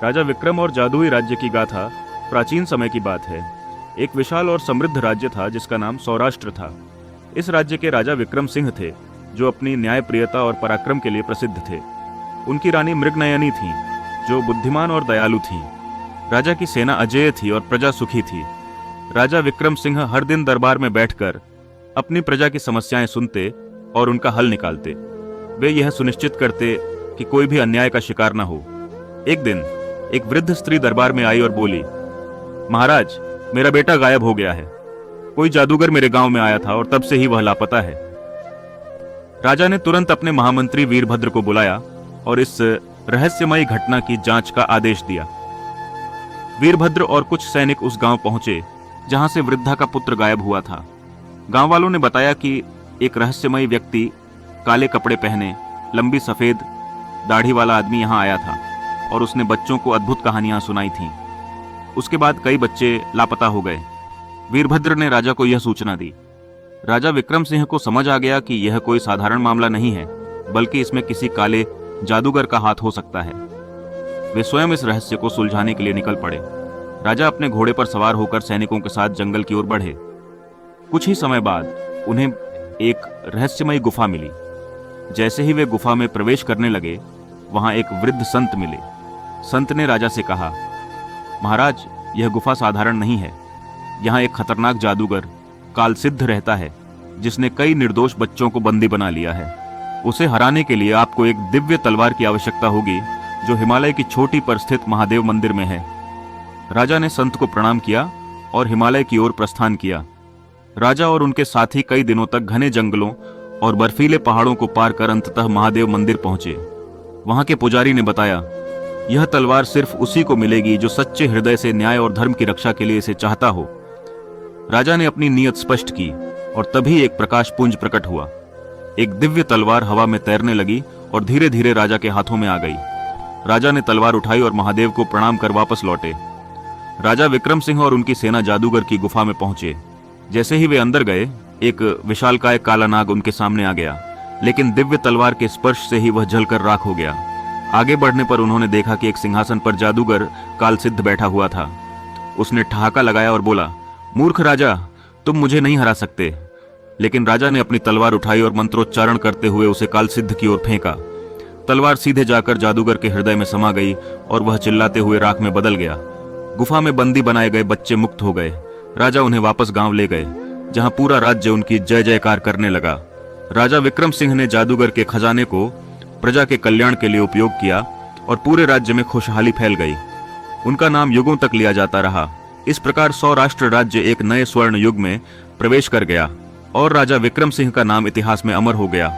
राजा विक्रम और जादुई राज्य की गाथा प्राचीन समय की बात है। एक विशाल और समृद्ध राज्य था जिसका नाम सौराष्ट्र था। इस राज्य के राजा विक्रम सिंह थे, जो अपनी न्यायप्रियता और पराक्रम के लिए प्रसिद्ध थे। उनकी रानी मृगनयनी थी, जो बुद्धिमान और दयालु थी। राजा की सेना अजेय थी और प्रजा सुखी थी। राजा विक्रम सिंह हर दिन दरबार में बैठकर अपनी प्रजा की समस्याएं सुनते और उनका हल निकालते। वे यह सुनिश्चित करते कि कोई भी अन्याय का शिकार न हो। एक दिन एक वृद्ध स्त्री दरबार में आई और बोली, महाराज, मेरा बेटा गायब हो गया है। कोई जादूगर मेरे गांव में आया था और तब से ही वह लापता है। राजा ने तुरंत अपने महामंत्री वीरभद्र को बुलाया और इस रहस्यमयी घटना की जांच का आदेश दिया। वीरभद्र और कुछ सैनिक उस गांव पहुंचे जहां से वृद्धा का पुत्र गायब हुआ था। गांव वालों ने बताया कि एक रहस्यमयी व्यक्ति काले कपड़े पहने, लंबी सफेद दाढ़ी वाला आदमी यहां आया था और उसने बच्चों को अद्भुत कहानियां सुनाई थीं। उसके बाद कई बच्चे लापता हो गए। वीरभद्र ने राजा को यह सूचना दी। राजा विक्रम सिंह को समझ आ गया कि यह कोई साधारण मामला नहीं है, बल्कि इसमें किसी काले जादूगर का हाथ हो सकता है। वे स्वयं इस रहस्य को सुलझाने के लिए निकल पड़े। राजा अपने घोड़े पर सवार होकर सैनिकों के साथ जंगल की ओर बढ़े। कुछ ही समय बाद उन्हें एक रहस्यमयी गुफा मिली। जैसे ही वे गुफा में प्रवेश करने लगे, वहां एक वृद्ध संत मिले। संत ने राजा से कहा, महाराज, यह गुफा साधारण नहीं है। यहाँ एक खतरनाक जादूगर कालसिद्ध रहता है, जिसने कई निर्दोष बच्चों को बंदी बना लिया है। उसे हराने के लिए आपको एक दिव्य तलवार की आवश्यकता होगी, जो हिमालय की चोटी पर स्थित महादेव मंदिर में है। राजा ने संत को प्रणाम किया और हिमालय की ओर प्रस्थान किया। राजा और उनके साथी कई दिनों तक घने जंगलों और बर्फीले पहाड़ों को पार कर अंततः महादेव मंदिर पहुंचे। वहां के पुजारी ने बताया, यह तलवार सिर्फ उसी को मिलेगी जो सच्चे हृदय से न्याय और धर्म की रक्षा के लिए इसे चाहता हो। राजा ने अपनी नीयत स्पष्ट की और तभी एक प्रकाश पुंज प्रकट हुआ। एक दिव्य तलवार हवा में तैरने लगी और धीरे धीरे राजा के हाथों में आ गई। राजा ने तलवार उठाई और महादेव को प्रणाम कर वापस लौटे। राजा विक्रम सिंह और उनकी सेना जादूगर की गुफा में पहुंचे। जैसे ही वे अंदर गए, एक विशालकाय काला नाग उनके सामने आ गया, लेकिन दिव्य तलवार के स्पर्श से ही वह जलकर राख हो गया। आगे बढ़ने पर उन्होंने देखा कि एक सिंहासन पर जादूगर कालसिद्ध बैठा हुआ था। उसने ठहाका लगाया और बोला, मूर्ख राजा, तुम मुझे नहीं हरा सकते। लेकिन राजा ने अपनी तलवार उठाई और मंत्रोच्चारण करते हुए उसे कालसिद्ध की ओर फेंका। तलवार सीधे जाकर जादूगर के हृदय में समा गई और वह चिल्लाते हुए राख में बदल गया। गुफा में बंदी बनाए गए बच्चे मुक्त हो गए। राजा उन्हें वापस गांव ले गए, जहां पूरा राज्य उनकी जय जयकार करने लगा। राजा विक्रम सिंह ने जादूगर के खजाने को प्रजा के कल्याण के लिए उपयोग किया और पूरे राज्य में खुशहाली फैल गई। उनका नाम युगों तक लिया जाता रहा। इस प्रकार सौराष्ट्र राज्य एक नए स्वर्ण युग में प्रवेश कर गया और राजा विक्रम सिंह का नाम इतिहास में अमर हो गया।